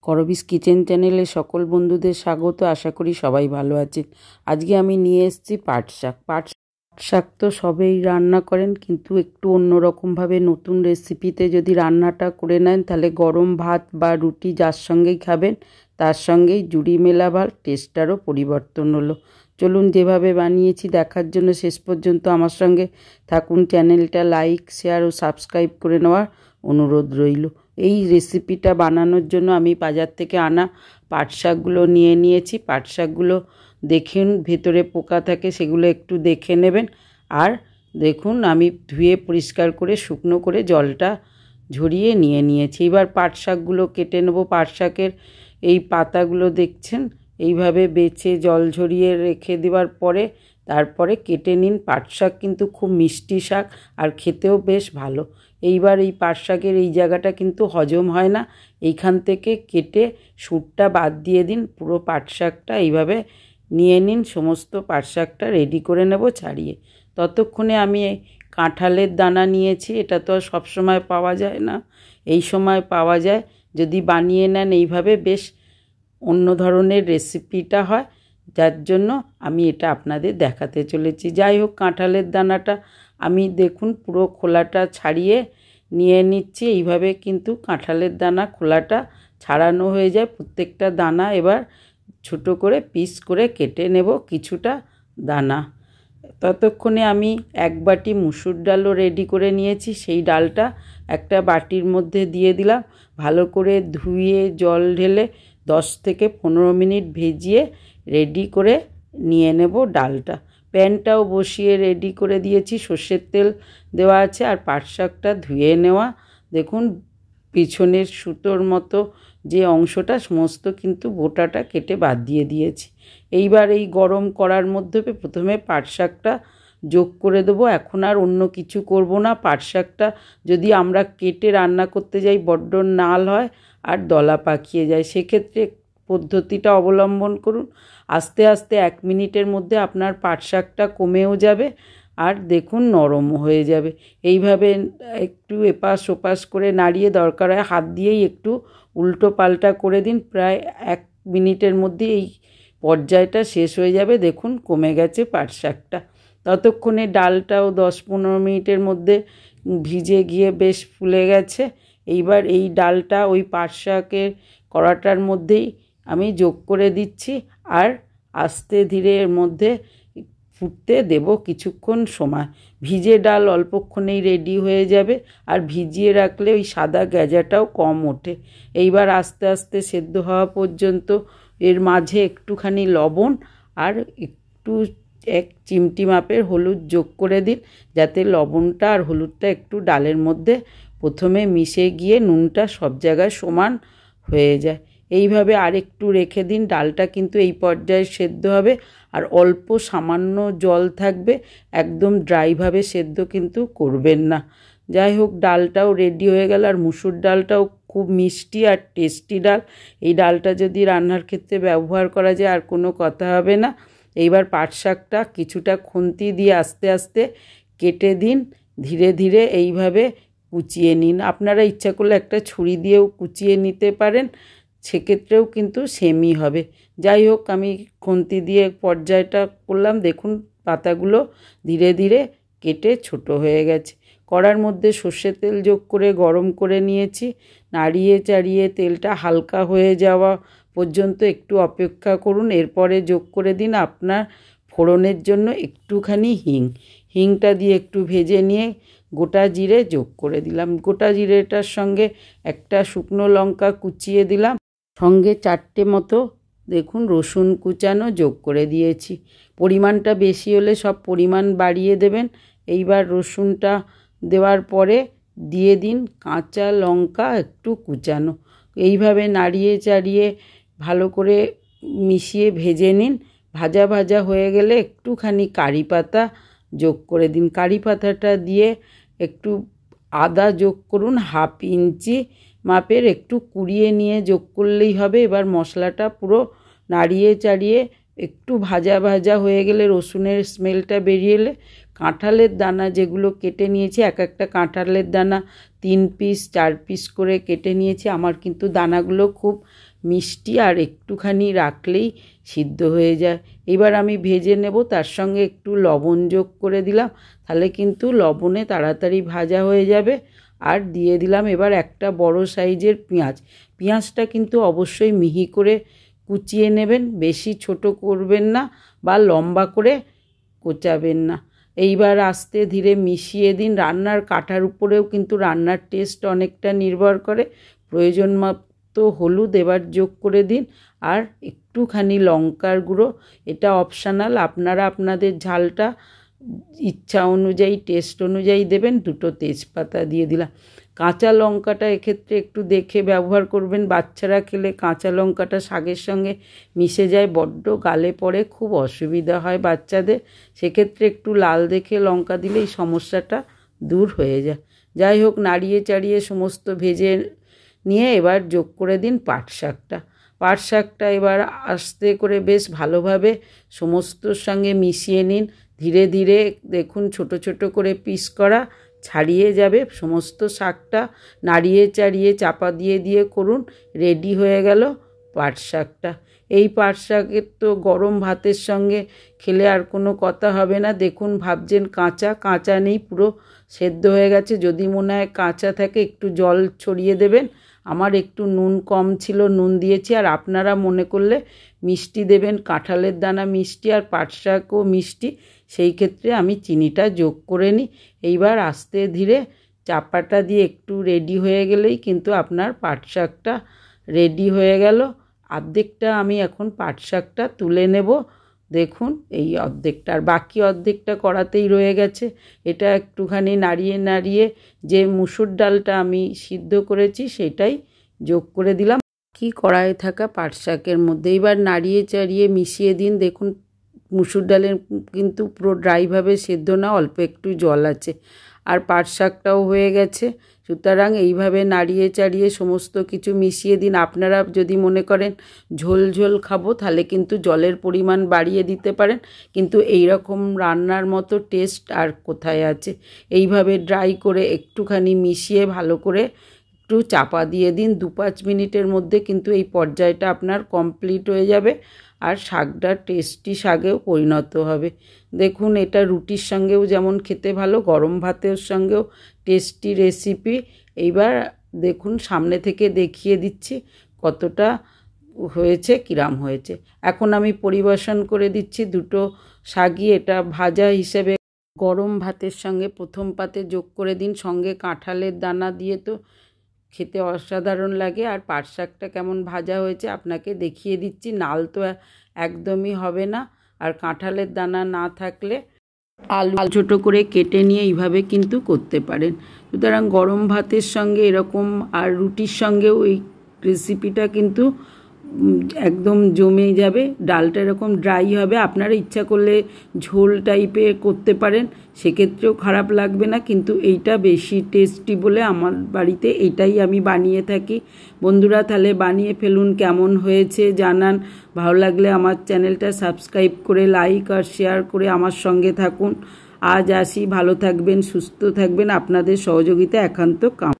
করবিস kitchen চ্যানেলে সকল বন্ধুদের স্বাগত। আশা করি সবাই ভালো আছেন। আজকে আমি নিয়ে এসেছি পাট শাক। পাট শাক তো সবেই রান্না করেন, কিন্তু একটু অন্যরকমভাবে নতুন রেসিপিতে যদি রান্নাটা করে নেন, তাহলে গরম ভাত বা রুটি যার সঙ্গেই খাবেন তার সঙ্গেই জুড়ি মেলাবার টেস্টটারও পরিবর্তন হলো। চলুন যেভাবে বানিয়েছি দেখার জন্য শেষ পর্যন্ত আমার সঙ্গে থাকুন। চ্যানেলটা লাইক, শেয়ার ও সাবস্ক্রাইব করে নেওয়ার অনুরোধ রইল। এই রেসিপিটা বানানোর জন্য আমি বাজার থেকে আনা পাট শাকগুলো নিয়ে নিয়েছি। পাট শাকগুলো দেখুন ভেতরে পোকা থাকে, সেগুলো একটু দেখে নেবেন। আর দেখুন আমি ধুয়ে পরিষ্কার করে শুকনো করে জলটা ঝরিয়ে নিয়ে নিয়েছি। এবার পাট শাকগুলো কেটে নেব। পাট শাকের এই পাতাগুলো দেখছেন এইভাবে বেছে জল ঝরিয়ে রেখে দেওয়ার পরে তারপরে কেটে নিন। পাট শাক কিন্তু খুব মিষ্টি শাক আর খেতেও বেশ ভালো। এইবার এই পাট শাকের এই জায়গাটা কিন্তু হজম হয় না, এইখান থেকে কেটে সুরটা বাদ দিয়ে দিন। পুরো পাট শাকটা এইভাবে নিয়ে নিন। সমস্ত পাট শাকটা রেডি করে নেব ছাড়িয়ে। ততক্ষণে আমি কাঁঠালের দানা নিয়েছি। এটা তো সবসময় পাওয়া যায় না, এই সময় পাওয়া যায়। যদি বানিয়ে নেন এইভাবে বেশ অন্য ধরনের রেসিপিটা হয়, যার জন্য আমি এটা আপনাদের দেখাতে চলেছি। যাই হোক, কাঁঠালের দানাটা আমি দেখুন পুরো খোলাটা ছাড়িয়ে নিয়ে নিচ্ছি। এইভাবে কিন্তু কাঁঠালের দানা খোলাটা ছাড়ানো হয়ে যায়। প্রত্যেকটা দানা এবার ছোট করে পিস করে কেটে নেব কিছুটা দানা। ততক্ষণে আমি এক বাটি মুসুর ডালও রেডি করে নিয়েছি। সেই ডালটা একটা বাটির মধ্যে দিয়ে দিলাম। ভালো করে ধুয়ে জল ঢেলে 10 থেকে 15 মিনিট ভেজিয়ে রেডি করে নিয়ে নেব ডালটা। প্যানটাও বসিয়ে রেডি করে দিয়েছি, সর্ষের তেল দেওয়া আছে। আর পাট শাকটা ধুয়ে নেওয়া। দেখুন পিছনের সুতোর মতো যে অংশটা সমস্ত কিন্তু বোটাটা কেটে বাদ দিয়ে দিয়েছি। এইবার এই গরম করার মধ্যে প্রথমে পাট শাকটা যোগ করে দেবো। এখন আর অন্য কিছু করব না। পাট শাকটা যদি আমরা কেটে রান্না করতে যাই বড্ড নাল হয় আর দলা পাকিয়ে যায়। সেক্ষেত্রে পদ্ধতিটা অবলম্বন করুন। আস্তে আস্তে 1 মিনিটের মধ্যে আপনার পাট শাকটা কমেও যাবে আর দেখুন নরমও হয়ে যাবে। এইভাবে একটু এপাশ ওপাশ করে নাড়িয়ে, দরকার হয় হাত দিয়েই একটু উল্টো পাল্টা করে দিন। প্রায় 1 মিনিটের মধ্যে এই পর্যায়টা শেষ হয়ে যাবে। দেখুন কমে গেছে পাট শাকটা। ততক্ষণে ডালটাও 10-15 মিনিটের মধ্যে ভিজে গিয়ে বেশ ফুলে গেছে। এইবার এই ডালটা ওই পাট শাকের কড়াটার মধ্যেই আমি যোগ করে দিচ্ছি আর আস্তে ধীরে এর মধ্যে ফুটতে দেব কিছুক্ষণ সময়। ভিজে ডাল অল্পক্ষণেই রেডি হয়ে যাবে আর ভিজিয়ে রাখলে ওই সাদা গ্যাজাটাও কম ওঠে। এইবার আস্তে আস্তে সেদ্ধ হওয়া পর্যন্ত এর মাঝে একটুখানি লবণ আর একটু 1 চিমটি মাপের হলুদ যোগ করে দিন, যাতে লবণটা আর হলুদটা একটু ডালের মধ্যে প্রথমে মিশে গিয়ে নুনটা সব জায়গায় সমান হয়ে যায়। এইভাবে আর একটু রেখে দিন। ডালটা কিন্তু এই পর্যায়ে সেদ্ধ হবে আর অল্প সামান্য জল থাকবে, একদম ড্রাইভাবে সেদ্ধ কিন্তু করবেন না। যাই হোক, ডালটাও রেডি হয়ে গেল। আর মুসুর ডালটাও খুব মিষ্টি আর টেস্টি ডাল। এই ডালটা যদি রান্নার ক্ষেত্রে ব্যবহার করা যায় আর কোনো কথা হবে না। এইবার পাট শাকটা কিছুটা খুন্তি দিয়ে আস্তে আস্তে কেটে দিন। ধীরে ধীরে এইভাবে কুচিয়ে নিন। আপনারা ইচ্ছা করলে একটা ছুরি দিয়েও কুচিয়ে নিতে পারেন, সেক্ষেত্রেও কিন্তু সেমই হবে। যাই হোক, আমি খুন্তি দিয়ে পর্যায়টা করলাম। দেখুন পাতাগুলো ধীরে ধীরে কেটে ছোট হয়ে গেছে। কড়ার মধ্যে সর্ষের তেল যোগ করে গরম করে নিয়েছি। নাড়িয়ে চাড়িয়ে তেলটা হালকা হয়ে যাওয়া পর্যন্ত একটু অপেক্ষা করুন। এরপরে যোগ করে দিন আপনার ফোড়নের জন্য একটুখানি হিংটা দিয়ে একটু ভেজে নিয়ে গোটা জিরে যোগ করে দিলাম। গোটা জিরেটার সঙ্গে একটা শুকনো লঙ্কা কুচিয়ে দিলাম, সঙ্গে 4টে মতো দেখুন রসুন কুচানো যোগ করে দিয়েছি। পরিমাণটা বেশি হলে সব পরিমাণ বাড়িয়ে দেবেন। এইবার রসুনটা দেওয়ার পরে দিয়ে দিন কাঁচা লঙ্কা একটু কুচানো। এইভাবে নাড়িয়ে চাড়িয়ে ভালো করে মিশিয়ে ভেজে নিন। ভাজা ভাজা হয়ে গেলে একটুখানি কারি পাতা যোগ করে দিন। কারি পাতাটা দিয়ে একটু আদা যোগ করুন, 1/2 ইঞ্চি মাপের, একটু কুড়িয়ে নিয়ে যোগ করলেই হবে। এবার মশলাটা পুরো নাড়িয়ে চাড়িয়ে একটু ভাজা ভাজা হয়ে গেলে, রসুনের স্মেলটা বেরিয়ে এলে কাঁঠালের দানা যেগুলো কেটে নিয়েছি, এক একটা কাঁঠালের দানা 3 পিস 4 পিস করে কেটে নিয়েছি। আমার কিন্তু দানাগুলো খুব মিষ্টি আর একটুখানি রাখলেই সিদ্ধ হয়ে যায়। এবার আমি ভেজে নেব, তার সঙ্গে একটু লবণ যোগ করে দিলাম, তাহলে কিন্তু লবণে তাড়াতাড়ি ভাজা হয়ে যাবে। আর দিয়ে দিলাম এবার একটা বড় সাইজের পেঁয়াজ। পেঁয়াজটা কিন্তু অবশ্যই মিহি করে কুচিয়ে নেবেন, বেশি ছোট করবেন না বা লম্বা করে কোচাবেন না। এইবার আস্তে ধীরে মিশিয়ে দিন। রান্নার কাঠার উপরেও কিন্তু রান্নার টেস্ট অনেকটা নির্ভর করে। প্রয়োজন মতো হলুদ এবার যোগ করে দিন, আর একটুখানি লঙ্কার গুঁড়ো, এটা অপশনাল, আপনারা আপনাদের ঝালটা ইচ্ছা অনুযায়ী টেস্ট অনুযায়ী দেবেন। দুটো তেজপাতা দিয়ে দিলাম। কাঁচা লঙ্কাটা এক্ষেত্রে একটু দেখে ব্যবহার করবেন, বাচ্চারা খেলে কাঁচা লঙ্কাটা শাকের সঙ্গে মিশে যায়, বড্ড গালে পড়ে, খুব অসুবিধা হয় বাচ্চাদের। সেক্ষেত্রে একটু লাল দেখে লঙ্কা দিলে এই সমস্যাটা দূর হয়ে যায়। যাই হোক, নাড়িয়ে চাড়িয়ে সমস্ত ভেজে নিয়ে এবার যোগ করে দিন পাট শাকটা। পাট শাকটা এবার আস্তে করে বেশ ভালোভাবে সমস্তর সঙ্গে মিশিয়ে নিন। ধীরে ধীরে দেখুন ছোট ছোট করে পিস করা ছাড়িয়ে যাবে। সমস্ত শাকটা নাড়িয়ে চাড়িয়ে চাপা দিয়ে দিয়ে করুন। রেডি হয়ে গেল পাট শাকটা। এই পাট শাকের তো গরম ভাতের সঙ্গে খেলে আর কোনো কথা হবে না। দেখুন ভাবছেন কাঁচা, কাঁচা নেই, পুরো সেদ্ধ হয়ে গেছে। যদি মনে হয় কাঁচা থাকে একটু জল ছড়িয়ে দেবেন। আমার একটু নুন কম ছিল, নুন দিয়েছি। আর আপনারা মনে করলে মিষ্টি দেবেন, কাঁঠালের দানা মিষ্টি আর পাট শাকও মিষ্টি, সেই ক্ষেত্রে আমি চিনিটা যোগ করে নিই। এইবার আস্তে ধীরে চাপাটা দিয়ে একটু রেডি হয়ে গেলেই কিন্তু আপনার পাট শাকটা রেডি হয়ে গেল। অর্ধেকটা আমি এখন পাট শাকটা তুলে নেব। দেখুন এই অর্ধেকটা, আর বাকি অর্ধেকটা কড়াতেই রয়ে গেছে। এটা একটুখানি নাড়িয়ে নাড়িয়ে যে মুসুর ডালটা আমি সিদ্ধ করেছি সেটাই যোগ করে দিলাম কি কড়াইয়ে থাকা পাট শাকের মধ্যে। এবার নাড়িয়ে চাড়িয়ে মিশিয়ে দিন। দেখুন মুসুর ডালের কিন্তু পুরো ড্রাইভাবে সেদ্ধ না, অল্প একটু জল আছে। আর পাট শাকটাও হয়ে গেছে। সুতরাং এইভাবে নাড়িয়ে চাড়িয়ে সমস্ত কিছু মিশিয়ে দিন। আপনারা যদি মনে করেন ঝোল ঝোল খাবো তাহলে কিন্তু জলের পরিমাণ বাড়িয়ে দিতে পারেন, কিন্তু এই রকম রান্নার মতো টেস্ট আর কোথায় আছে। এইভাবে ড্রাই করে একটুখানি মিশিয়ে ভালো করে একটু চাপা দিয়ে দিন। 2-5 মিনিটের মধ্যে কিন্তু এই পর্যায়টা আপনার কমপ্লিট হয়ে যাবে, আর শাকটা টেস্টি শাকেও পরিণত হবে। দেখুন এটা রুটির সঙ্গেও যেমন খেতে ভালো, গরম ভাতের সঙ্গেও টেস্টি রেসিপি। এইবার দেখুন সামনে থেকে দেখিয়ে দিচ্ছি কতটা হয়েছে, কিরাম হয়েছে। এখন আমি পরিবেশন করে দিচ্ছি দুটো শাকই। এটা ভাজা হিসেবে গরম ভাতের সঙ্গে প্রথম পাতে যোগ করে দিন। সঙ্গে কাঁঠালের দানা দিয়ে তো খেতে অসাধারণ লাগে। আর পাট শাকটা কেমন ভাজা হয়েছে আপনাকে দেখিয়ে দিচ্ছি। নাল তো একদমই হবে না, আর কাঁঠালের দানা না থাকলে আলু ছোটো করে কেটে নিয়ে এইভাবে কিন্তু করতে পারেন। সুতরাং গরম ভাতের সঙ্গে এরকম, আর রুটির সঙ্গেও এই রেসিপিটা কিন্তু একদম জমে যাবে। ডালটা এরকম ড্রাই হবে। আপনারা ইচ্ছা করলে ঝোল টাইপের করতে পারেন, সেক্ষেত্রেও খারাপ লাগবে না, কিন্তু এইটা বেশি টেস্টি বলে আমার বাড়িতে এইটাই আমি বানিয়ে থাকি। বন্ধুরা তাহলে বানিয়ে ফেলুন, কেমন হয়েছে জানান। ভালো লাগলে আমার চ্যানেলটা সাবস্ক্রাইব করে লাইক আর শেয়ার করে আমার সঙ্গে থাকুন। আজ আসি, ভালো থাকবেন, সুস্থ থাকবেন, আপনাদের সহযোগিতা একান্ত কাম।